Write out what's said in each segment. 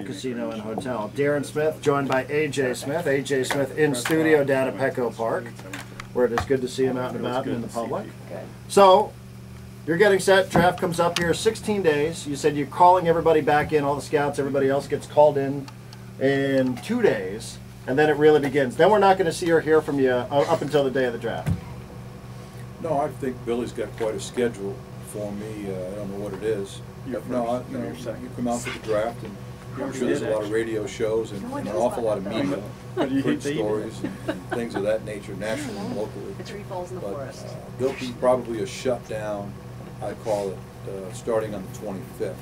Casino and Hotel. Darren Smith, joined by AJ Smith. AJ Smith in studio down at Petco Park, where it is good to see him out and about in the public. So, you're getting set. Draft comes up here 16 days. You said you're calling everybody back in, all the scouts, everybody else gets called in 2 days, and then it really begins. Then we're not going to see or hear from you up until the day of the draft. No, I think Billy's got quite a schedule for me. I don't know what it is. You come out for the draft, and I'm sure there's a lot of radio shows and an awful lot of media, print stories and things of that nature, nationally and locally. The tree falls in the forest. There'll be probably a shutdown, I call it, starting on the 25th.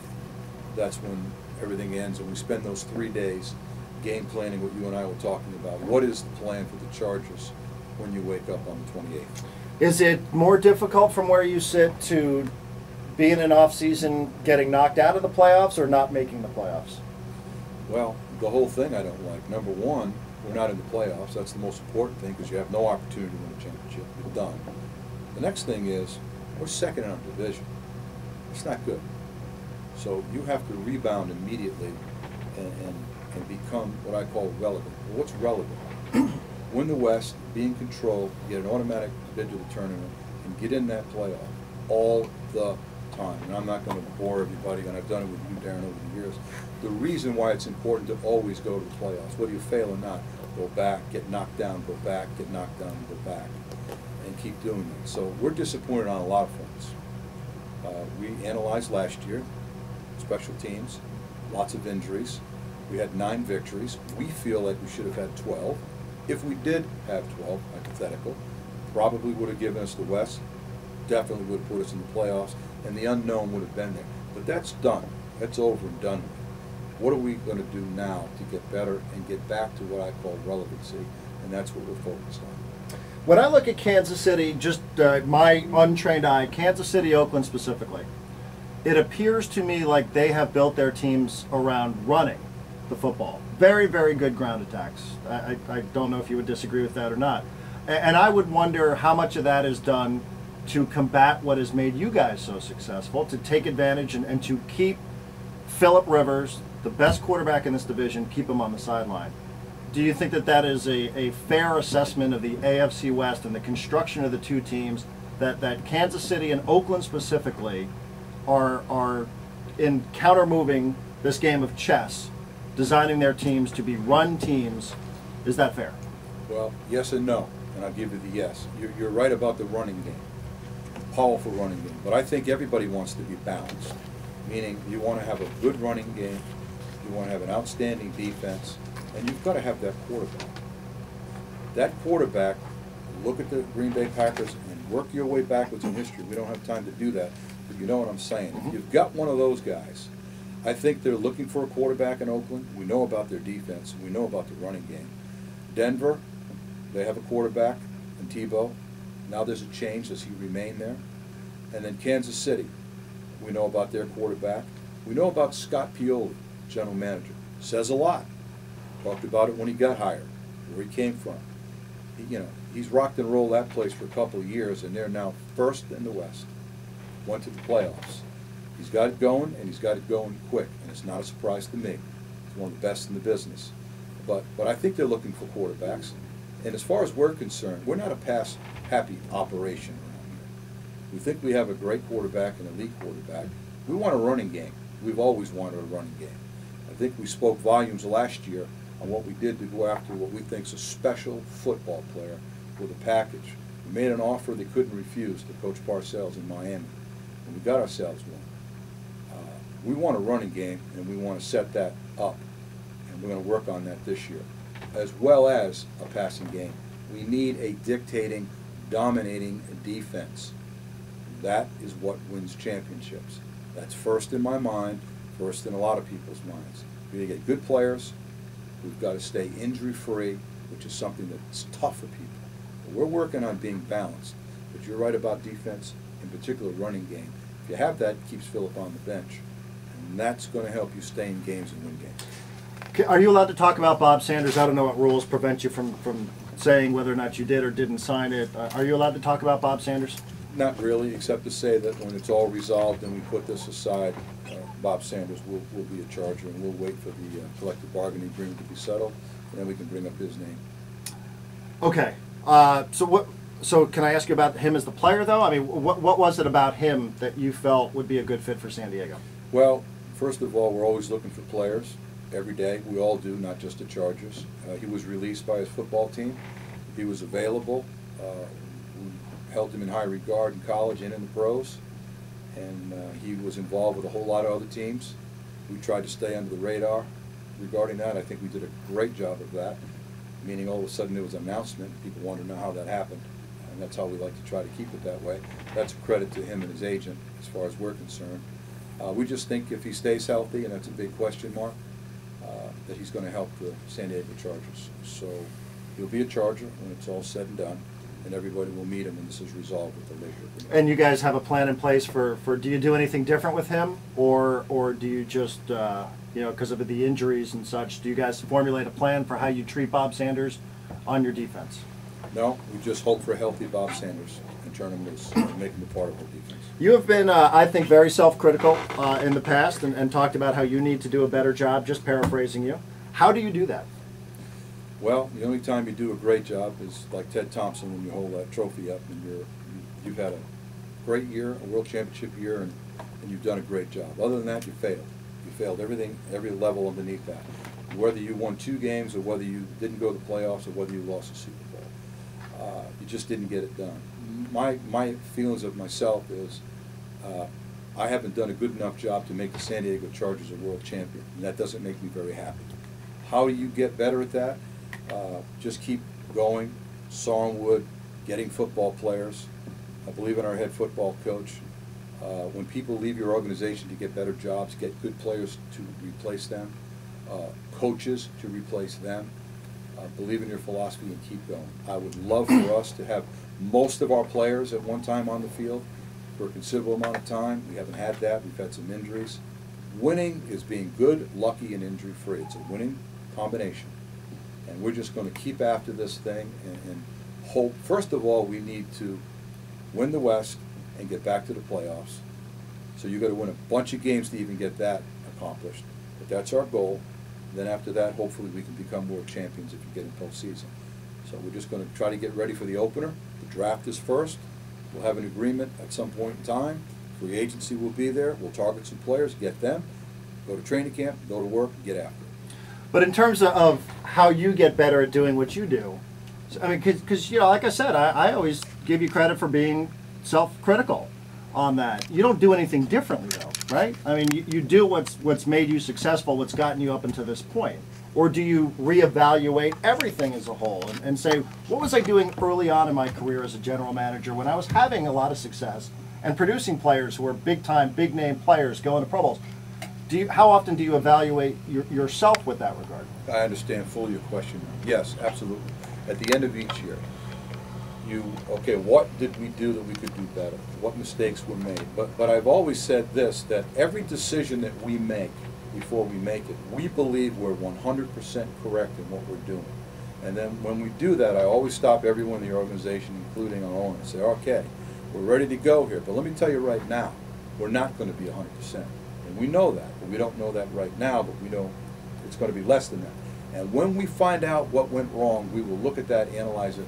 That's when everything ends, and we spend those 3 days game planning what you and I were talking about. What is the plan for the Chargers when you wake up on the 28th? Is it more difficult from where you sit to be in an off-season getting knocked out of the playoffs or not making the playoffs? Well, the whole thing I don't like. Number one, we're not in the playoffs. That's the most important thing because you have no opportunity to win a championship. You're done. The next thing is we're second in our division. It's not good. So you have to rebound immediately and become what I call relevant. Well, what's relevant? Win the West, be in control, get an automatic bid to the tournament, and get in that playoff all the time. And I'm not going to bore everybody, and I've done it with you, Darren, over the years. The reason why it's important to always go to the playoffs, whether you fail or not, go back, get knocked down, go back, get knocked down, go back, and keep doing it. So we're disappointed on a lot of fronts. We analyzed last year, special teams, lots of injuries. We had 9 victories. We feel like we should have had 12. If we did have 12, hypothetical, probably would have given us the West, definitely would have put us in the playoffs, and the unknown would have been there. But that's done. That's over and done with. What are we going to do now to get better and get back to what I call relevancy? And that's what we're focused on. When I look at Kansas City, just my untrained eye, Kansas City, Oakland specifically, it appears to me like they have built their teams around running the football. Very, very good ground attacks. I don't know if you would disagree with that or not. And I would wonder how much of that is done to combat what has made you guys so successful, to take advantage and to keep Phillip Rivers, the best quarterback in this division, keep him on the sideline. Do you think that that is a fair assessment of the AFC West and the construction of the two teams, that Kansas City and Oakland specifically are in counter-moving this game of chess, designing their teams to be run teams? Is that fair? Well, yes and no, and I'll give you the yes. You're right about the running game, powerful running game, but I think everybody wants to be balanced, meaning you want to have a good running game, you want to have an outstanding defense, and you've got to have that quarterback. That quarterback, look at the Green Bay Packers and work your way backwards in history. We don't have time to do that, but you know what I'm saying. If you've got one of those guys, I think they're looking for a quarterback in Oakland. We know about their defense. We know about the running game. Denver, they have a quarterback in Tebow. Now there's a change. Does he remain there? And then Kansas City, we know about their quarterback. We know about Scott Pioli, general manager. Says a lot. Talked about it when he got hired, where he came from. He's rocked and rolled that place for a couple of years, and they're now first in the West. Went to the playoffs. He's got it going, and he's got it going quick, and it's not a surprise to me. He's one of the best in the business. But I think they're looking for quarterbacks. And as far as we're concerned, we're not a pass-happy operation around here. We think we have a great quarterback, an elite quarterback. We want a running game. We've always wanted a running game. I think we spoke volumes last year on what we did to go after what we think is a special football player with a package. We made an offer they couldn't refuse to Coach Parcells in Miami, and we got ourselves one. We want a running game, and we want to set that up, and we're going to work on that this year, as well as a passing game. We need a dictating, dominating defense. That is what wins championships. That's first in my mind, first in a lot of people's minds. We need to get good players. We've got to stay injury-free, which is something that's tough for people. But we're working on being balanced. But you're right about defense, in particular running game. If you have that, it keeps Phillip on the bench. And that's going to help you stay in games and win games. Are you allowed to talk about Bob Sanders? I don't know what rules prevent you from saying whether or not you did or didn't sign it. Are you allowed to talk about Bob Sanders? Not really, except to say that when it's all resolved and we put this aside, Bob Sanders will be a Charger, and we'll wait for the collective bargaining agreement to be settled, and then we can bring up his name. Okay. So can I ask you about him as the player, though? I mean, what was it about him that you felt would be a good fit for San Diego? Well, first of all, we're always looking for players every day. We all do, not just the Chargers. He was released by his football team. He was available. We held him in high regard in college and in the pros. And he was involved with a whole lot of other teams. We tried to stay under the radar regarding that. I think we did a great job of that, meaning all of a sudden there was an announcement. People wanted to know how that happened, and that's how we like to try to keep it that way. That's a credit to him and his agent as far as we're concerned. We just think if he stays healthy, and that's a big question mark, that he's going to help the San Diego Chargers. So he'll be a Charger when it's all said and done, and everybody will meet him when this is resolved with the labor agreement. And you guys have a plan in place for do you do anything different with him, or do you just, because of the injuries and such, do you guys formulate a plan for how you treat Bob Sanders on your defense? No, we just hope for a healthy Bob Sanders and turn him loose and make him a part of our defense. You have been, I think, very self-critical in the past and talked about how you need to do a better job, just paraphrasing you. How do you do that? Well, the only time you do a great job is like Ted Thompson when you hold that trophy up and you've had a great year, a world championship year, and you've done a great job. Other than that, you failed. You failed everything, every level underneath that. Whether you won 2 games or whether you didn't go to the playoffs or whether you lost the Super Bowl. You just didn't get it done. My feelings of myself is I haven't done a good enough job to make the San Diego Chargers a world champion, and that doesn't make me very happy. How do you get better at that? Just keep going, sawing wood, getting football players. I believe in our head football coach. When people leave your organization to get better jobs, get good players to replace them, coaches to replace them. Believe in your philosophy and keep going. I would love for us to have most of our players at one time on the field for a considerable amount of time. We haven't had that. We've had some injuries. Winning is being good, lucky, and injury-free. It's a winning combination. And we're just going to keep after this thing and hope. First of all, we need to win the West and get back to the playoffs. So you've got to win a bunch of games to even get that accomplished. But that's our goal. Then after that, hopefully we can become world champions if you get in postseason. So we're just going to try to get ready for the opener. The draft is first. We'll have an agreement at some point in time. Free agency will be there. We'll target some players, get them, go to training camp, go to work, get after it. But in terms of how you get better at doing what you do, I mean, because like I said, I always give you credit for being self-critical on that. You don't do anything differently, though, right? I mean, you do what's made you successful, what's gotten you up until this point. Or do you reevaluate everything as a whole and say, what was I doing early on in my career as a general manager when I was having a lot of success and producing players who were big-time, big-name players going to Pro Bowls? How often do you evaluate yourself with that regard? I understand fully your question. Yes, absolutely. At the end of each year, okay, what did we do that we could do better? What mistakes were made? But I've always said this, that every decision that we make before we make it, we believe we're 100% correct in what we're doing. And then when we do that, I always stop everyone in the organization, including our owner, and say, okay, we're ready to go here. But let me tell you right now, we're not going to be 100%. And we know that, but we don't know that right now, but we know it's going to be less than that. And when we find out what went wrong, we will look at that, analyze it,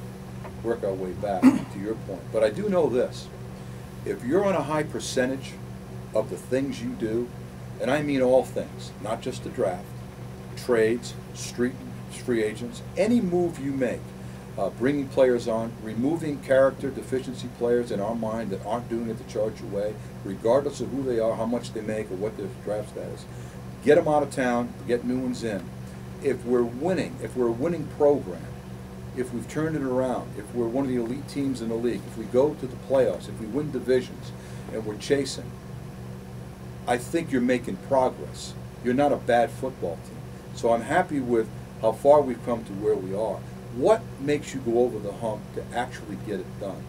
work our way back to your point. But I do know this. If you're on a high percentage of the things you do, and I mean all things, not just the draft, trades, free agents, any move you make, bringing players on, removing character deficiency players in our mind that aren't doing it the Charger way, regardless of who they are, how much they make, or what their draft status, get them out of town, get new ones in. If we're winning, if we're a winning program, if we've turned it around, if we're one of the elite teams in the league, if we go to the playoffs, if we win divisions, and we're chasing, I think you're making progress. You're not a bad football team. So I'm happy with how far we've come to where we are. What makes you go over the hump to actually get it done?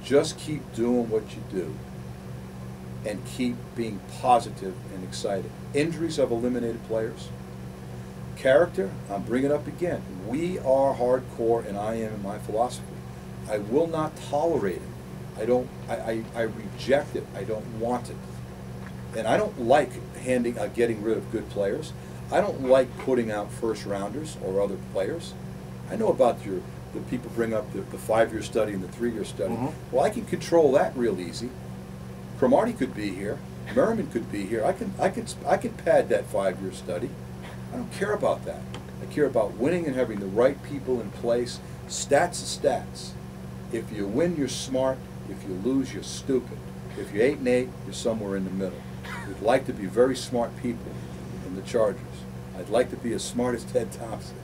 Just keep doing what you do and keep being positive and excited. Injuries have eliminated players. Character, I'm bringing it up again. We are hardcore, and I am in my philosophy. I will not tolerate it. I reject it. I don't want it. And I don't like getting rid of good players. I don't like putting out first rounders or other players. I know about the people bring up the 5-year study and the 3-year study. Mm-hmm. Well, I can control that real easy. Marty could be here. Merriman could be here. I can pad that 5-year study. I don't care about that. I care about winning and having the right people in place. Stats are stats. If you win, you're smart. If you lose, you're stupid. If you're 8-8, you're somewhere in the middle. We'd like to be very smart people in the Chargers. I'd like to be as smart as Ted Thompson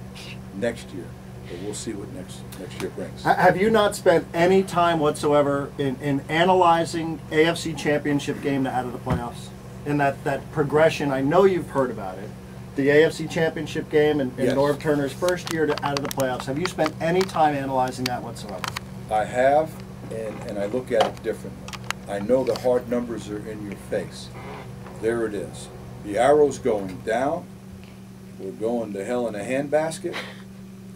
next year, but we'll see what next year brings. Have you not spent any time whatsoever in analyzing AFC Championship game to out of the playoffs? In that progression, I know you've heard about it. The AFC Championship game and Yes. Norv Turner's first year to out of the playoffs. Have you spent any time analyzing that whatsoever? I have, and I look at it differently. I know the hard numbers are in your face. There it is. The arrow's going down. We're going to hell in a handbasket.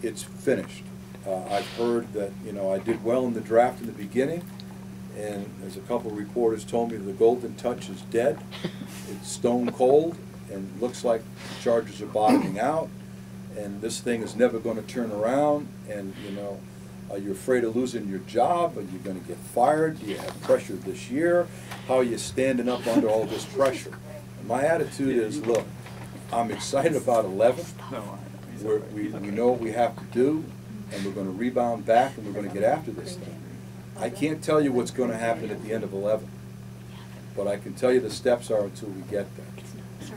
It's finished. I've heard that, I did well in the draft in the beginning, and as a couple of reporters told me, the golden touch is dead. It's stone cold, and looks like the Chargers are bottoming out, and this thing is never going to turn around, and, are you afraid of losing your job? Are you going to get fired? Do you have pressure this year? How are you standing up under all this pressure? And my attitude is, look, I'm excited about 11. We know what we have to do, and we're going to rebound back, and we're going to get after this thing. I can't tell you what's going to happen at the end of 11, but I can tell you the steps are until we get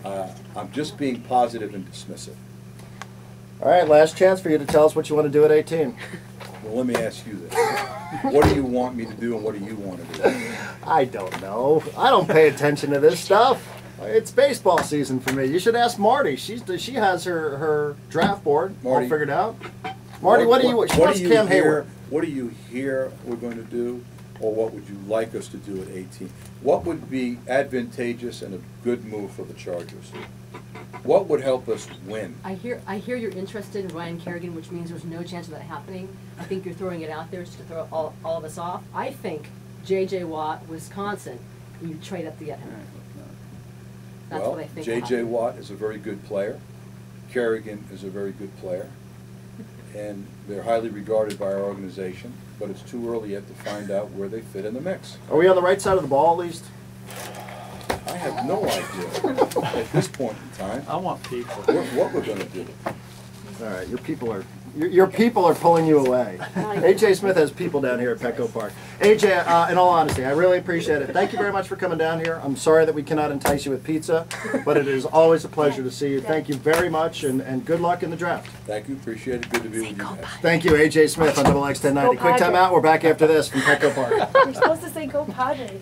there. I'm just being positive and dismissive. All right, last chance for you to tell us what you want to do at 18. Well, let me ask you this. What do you want me to do, and what do you want to do? I don't know. I don't pay attention to this stuff. It's baseball season for me. You should ask Marty. She has her draft board all Marty, figured out. Marty, what do you Cam Hayward? What do you hear we're going to do, or what would you like us to do at 18? What would be advantageous and a good move for the Chargers? What would help us win? I hear you're interested in Ryan Kerrigan, which means there's no chance of that happening. I think you're throwing it out there just to throw all of us off. I think J.J. Watt, Wisconsin, you trade up to get him. That's Well, what I think. J.J. Watt is a very good player. Kerrigan is a very good player. And they're highly regarded by our organization, but it's too early yet to find out where they fit in the mix. Are we on the right side of the ball at least? I have no idea at this point in time I want people. what we're going to do. All right, your people are pulling you away. AJ Smith has people down here at Petco Park. AJ, in all honesty, I really appreciate it. Thank you very much for coming down here. I'm sorry that we cannot entice you with pizza, but it is always a pleasure to see you. Thank you very much, and good luck in the draft. Thank you. Appreciate it. Good to be with you guys. Thank you, AJ Smith on Double X 1090. Quick time out. We're back after this from Petco Park. You're supposed to say go Padres.